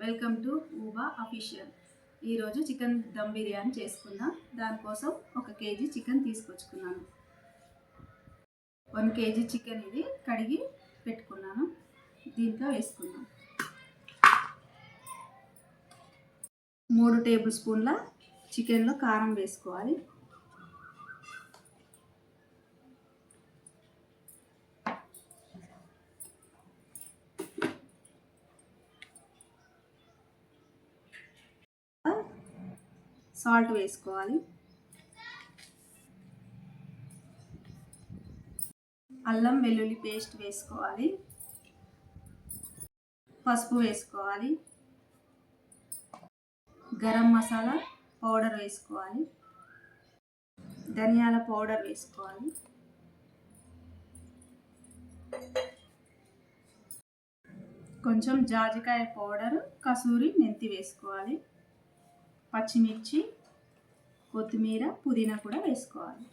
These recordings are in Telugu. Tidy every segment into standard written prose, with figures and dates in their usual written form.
వెల్కమ్ టు ఊబా అఫీషియల్. ఈరోజు చికెన్ దమ్ బిర్యానీ చేసుకుందాం. దానికోసం 1 కేజీ చికెన్ తీసుకొచ్చుకున్నాను. 1 కేజీ చికెన్ ఇది కడిగి పెట్టుకున్నాను. దీంట్లో వేసుకుందాం. 3 టేబుల్ స్పూన్ల చికెన్లో కారం వేసుకోవాలి. సాల్ట్ వేసుకోవాలి. అల్లం వెల్లుల్లి పేస్ట్ వేసుకోవాలి. పసుపు వేసుకోవాలి. గరం మసాలా పౌడర్ వేసుకోవాలి. ధనియాల పౌడర్ వేసుకోవాలి. కొంచెం జాజికాయ పౌడర్, కసూరి మెంతి వేసుకోవాలి. పచ్చిమిర్చి, కొత్తిమీర, పుదీనా కూడా వేసుకోవాలి.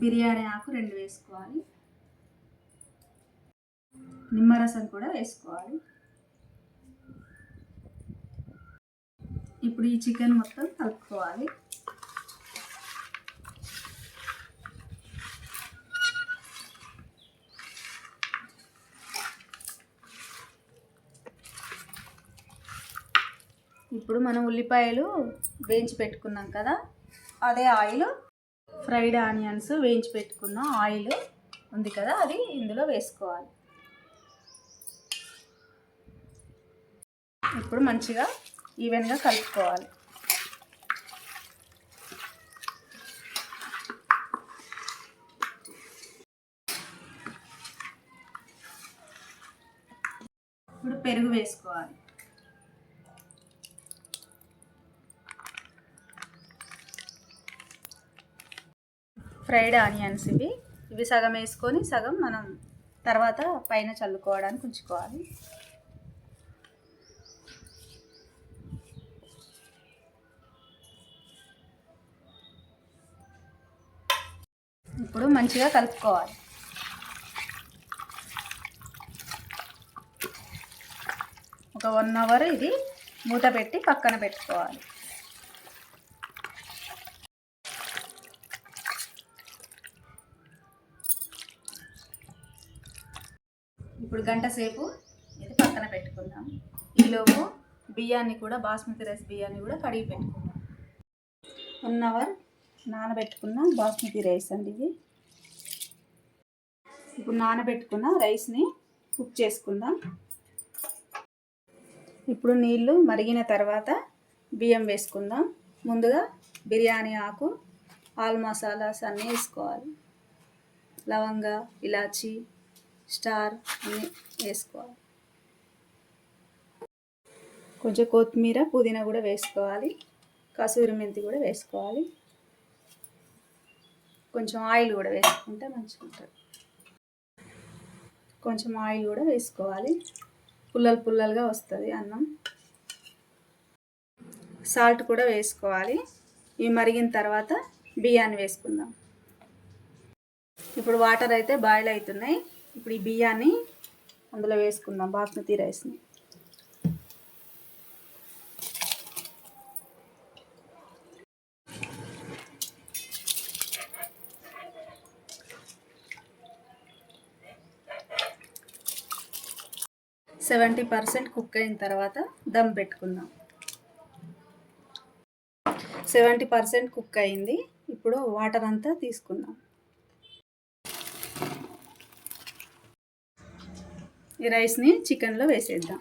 బిర్యానీ ఆకు 2 వేసుకోవాలి. నిమ్మరసం కూడా వేసుకోవాలి. ఇప్పుడు ఈ చికెన్ మొత్తం కలుపుకోవాలి. ఇప్పుడు మనం ఉల్లిపాయలు వేయించి పెట్టుకున్నాం కదా, అదే ఆయిల్, ఫ్రైడ్ ఆనియన్స్ వేయించి పెట్టుకున్న ఆయిల్ ఉంది కదా, అది ఇందులో వేసుకోవాలి. ఇప్పుడు మంచిగా ఈవెన్గా కలుపుకోవాలి. ఇప్పుడు పెరుగు వేసుకోవాలి. ఫ్రైడ్ ఆనియన్స్ ఇవి సగం వేసుకొని సగం మనం తర్వాత పైన చల్లుకోవడానికి ఉంచుకోవాలి. ఇప్పుడు మంచిగా కలుపుకోవాలి. ఒక 1 అవర్ ఇది మూత పెట్టి పక్కన పెట్టుకోవాలి. ఇప్పుడు గంట సేపు ఇది పక్కన పెట్టుకుందాం. ఈలోపు బియ్యాన్ని కూడా, బాస్మతి రైస్ బియ్యాన్ని కూడా కడిగి పెట్టుకుందాం. 1 అవర్ నానబెట్టుకున్న బాస్మతి రైస్ అండి ఇది. ఇప్పుడు నానబెట్టుకున్న రైస్ని కుక్ చేసుకుందాం. ఇప్పుడు నీళ్ళు మరిగిన తర్వాత బియ్యం వేసుకుందాం. ముందుగా బిర్యానీ ఆకు, ఆల్ మసాలాస్ అన్నీ వేసుకోవాలి. లవంగ, ఇలాచి, స్టార్ అన్నీ వేసుకోవాలి. కొంచెం కొత్తిమీర, పుదీనా కూడా వేసుకోవాలి. కసూరి మెంతి కూడా వేసుకోవాలి. కొంచెం ఆయిల్ కూడా వేసుకుంటే మంచిగా ఉంటుంది. కొంచెం ఆయిల్ కూడా వేసుకోవాలి. పుల్లలుగా వస్తుంది అన్నం. సాల్ట్ కూడా వేసుకోవాలి. ఇవి మరిగిన తర్వాత బియ్యాన్ని వేసుకుందాం. ఇప్పుడు వాటర్ అయితే బాయిల్ అవుతున్నాయి. ఇప్పుడు ఈ బియ్యాన్ని అందులో వేసుకుందాం, బాస్మతి రైస్ని. సెవెంటీ 70% కుక్ అయిన తర్వాత దమ్ పెట్టుకుందాం. 70% కుక్ అయింది. ఇప్పుడు వాటర్ అంతా తీసుకుందాం. ఈ రైస్ని చికెన్లో వేసేద్దాం.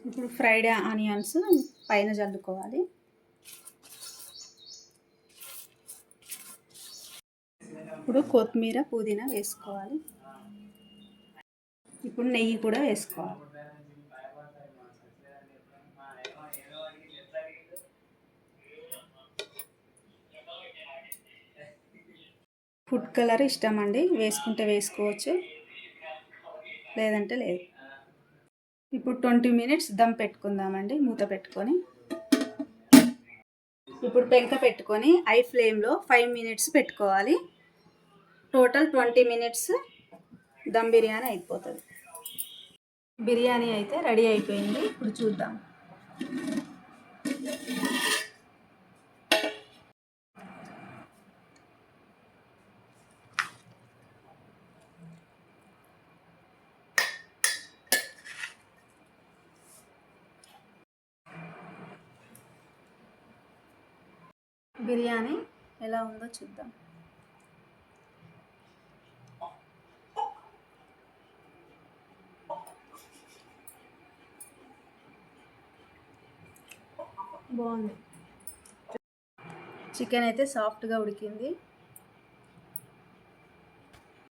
ఇప్పుడు ఫ్రైడ్ ఆనియన్స్ పైన చల్లుకోవాలి. ఇప్పుడు కొత్తిమీర, పుదీనా వేసుకోవాలి. ఇప్పుడు నెయ్యి కూడా వేసుకోవాలి. ఫుడ్ కలర్ ఇష్టం అండి, వేసుకుంటే వేసుకోవచ్చు, లేదంటే లేదు. ఇప్పుడు 20 minutes దమ్ పెట్టుకుందామండి మూత పెట్టుకొని. ఇప్పుడు పెంక పెట్టుకొని హై ఫ్లేమ్లో 5 మినిట్స్ పెట్టుకోవాలి. టోటల్ 20 మినిట్స్ దమ్ బిర్యానీ అయిపోతుంది. బిర్యానీ అయితే రెడీ అయిపోయింది. ఇప్పుడు చూద్దాం. బిర్యానీ ఎలా ఉందో చూద్దాం. బాగుంది. చికెన్ అయితే సాఫ్ట్గా ఉడికింది.